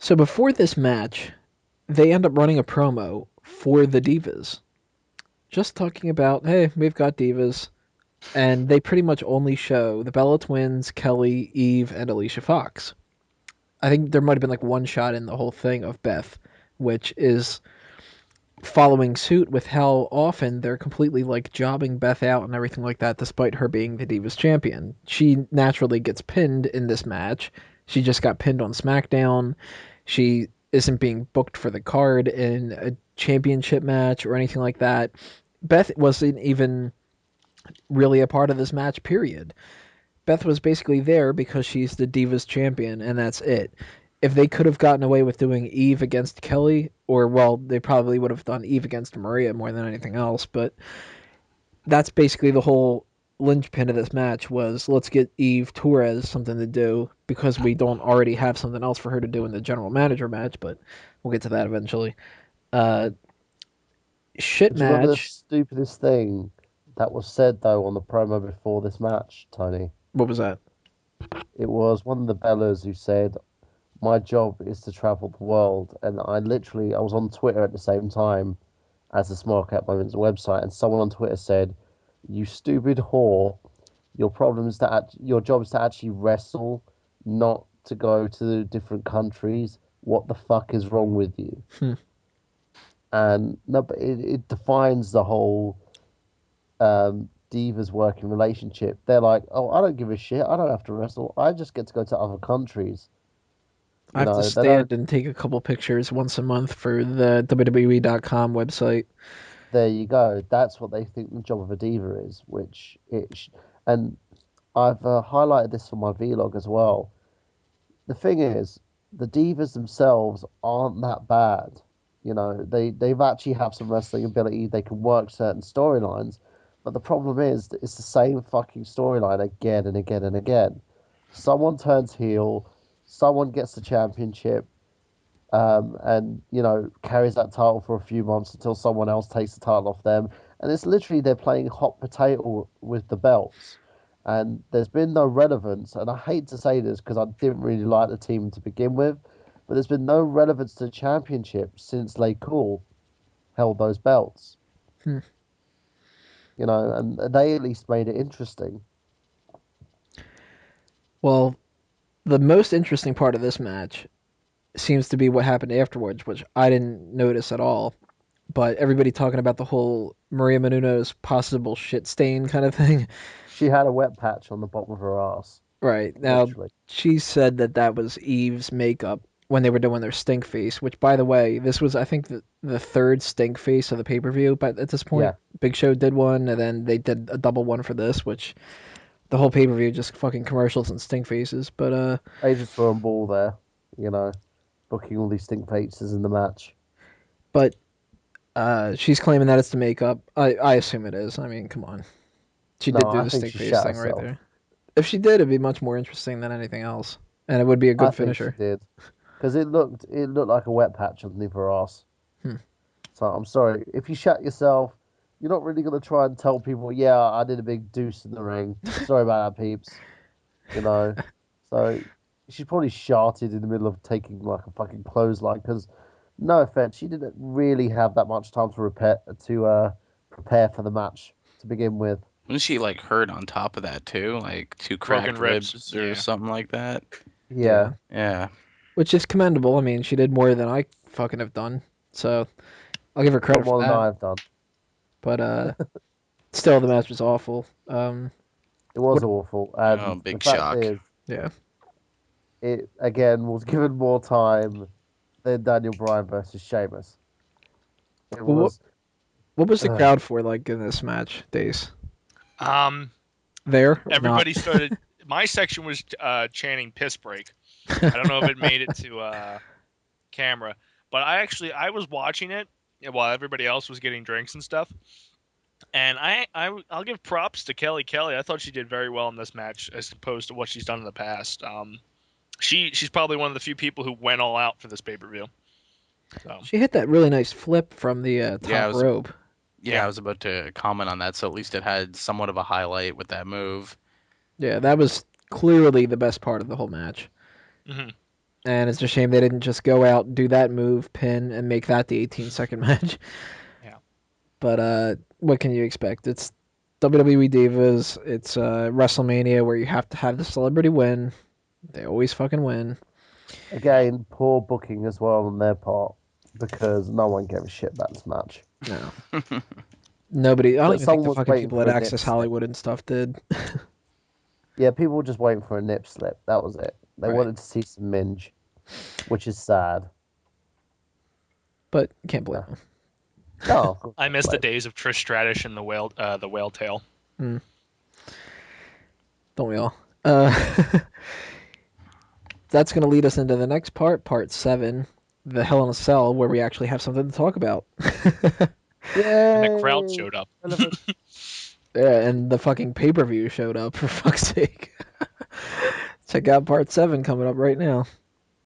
So before this match, they end up running a promo for the Divas, just talking about, hey, we've got Divas, and they pretty much only show the Bella Twins, Kelly, Eve, and Alicia Fox. I think there might have been like one shot in the whole thing of Beth, which is following suit with how often they're completely like jobbing Beth out and everything like that, despite her being the Divas champion. She naturally gets pinned in this match. She just got pinned on SmackDown. She isn't being booked for the card in a championship match or anything like that. Beth wasn't even really a part of this match, period. Beth was basically there because she's the Divas champion, and that's it. If they could have gotten away with doing Eve against Kelly, or, well, they probably would have done Eve against Maria more than anything else, but that's basically the whole linchpin of this match was let's get Eve Torres something to do because we don't already have something else for her to do in the general manager match, but we'll get to that eventually. Uh, shit Do you remember the match. stupidest thing that was said though on the promo before this match, Tony? What was that? It was one of the Bellas who said, "My job is to travel the world," and I was on Twitter at the same time as the Smark at Moments website, and someone on Twitter said, "You stupid whore, your job is to actually wrestle, not to go to different countries. What the fuck is wrong with you?" Hmm. And no, but it defines the whole divas working relationship. They're like, "Oh, I don't give a shit. I don't have to wrestle. I just get to go to other countries." I You have to know, they don't. stand and take a couple pictures once a month for the WWE.com website. There you go. That's what they think the job of a diva is, and I've highlighted this for my vlog as well. The thing is, the divas themselves aren't that bad. You know, they've actually have some wrestling ability. They can work certain storylines, but the problem is that it's the same fucking storyline again and again and again. Someone turns heel, someone gets the championship, and carries that title for a few months until someone else takes the title off them. And it's literally they're playing hot potato with the belts, and there's been no relevance. And I hate to say this because I didn't really like the team to begin with, but there's been no relevance to the championship since Lay Cool held those belts. Hmm. And they at least made it interesting. Well, the most interesting part of this match seems to be what happened afterwards, which I didn't notice at all. But everybody talking about the whole Maria Menounos possible shit stain kind of thing. She had a wet patch on the bottom of her ass, Right. Now, literally. she said that that was Eve's makeup when they were doing their stink face, which, by the way, this was, I think, the third stink face of the pay per view. But at this point, Yeah, Big Show did one, and then they did a double one for this, which the whole pay per view just fucking commercials and stink faces. they just threw a ball there. You know, booking all these stink faces in the match. But she's claiming that it's the makeup. I assume it is. I mean, come on. She did No, do I the think stink she face shat thing right herself. there. If she did, it'd be much more interesting than anything else, and it would be a I good think she finisher. did because it looked like a wet patch underneath her ass. Hmm. So I'm sorry if you shat yourself. You're not really gonna try and tell people, yeah, I did a big deuce in the ring. Sorry about that, peeps. You know. So she probably sharted in the middle of taking like a fucking clothesline because, no offense, she didn't really have that much time to prepare for the match to begin with. Wasn't she like hurt on top of that too? Like two Broken cracked ribs. ribs or Yeah. something like that? Yeah. Yeah, Yeah. which is commendable. I mean, she did more than I fucking have done, so I'll give her A lot credit for more than that. I've done. But still, the match was awful. It was What? awful, Oh, and the big fact shock. is, Yeah. it again was given more time than Daniel Bryan versus Sheamus. It Well, was. what was the Ugh. crowd for like in this match, Days? Um, There or not? everybody started. My section was chanting "piss break." I don't know if it made it to camera, but I was watching it while everybody else was getting drinks and stuff. And I'll give props to Kelly Kelly. I thought she did very well in this match as opposed to what she's done in the past. She's probably one of the few people who went all out for this pay per view. So She hit that really nice flip from the Yeah, I top was rope. yeah, yeah, I was about to comment on that, so at least it had somewhat of a highlight with that move. Yeah, that was clearly the best part of the whole match. hmm And it's a shame they didn't just go out, do that move, pin, and make that the 18-second match. Yeah. But what can you expect? It's WWE Divas. It's WrestleMania where you have to have the celebrity win. They always fucking win. Again, poor booking as well on their part because no one gave a shit about this match. No. Nobody. I don't But even think someone the was fucking waiting people for at a nip Access slip. Hollywood and stuff did. Yeah, people were just waiting for a nip slip. That was it. They Right. wanted to see some minge, which is sad. But can't blame No. them. No, of course I not, miss the like, days of Trish Stratus and the whale tail. Don't we all? Uh, that's going to lead us into the next part 7, the Hell in a Cell, where we actually have something to talk about. And the crowd Yay! showed up. Relevant. Yeah, and the fucking pay-per-view showed up, for fuck's sake. Check out part 7 coming up right now.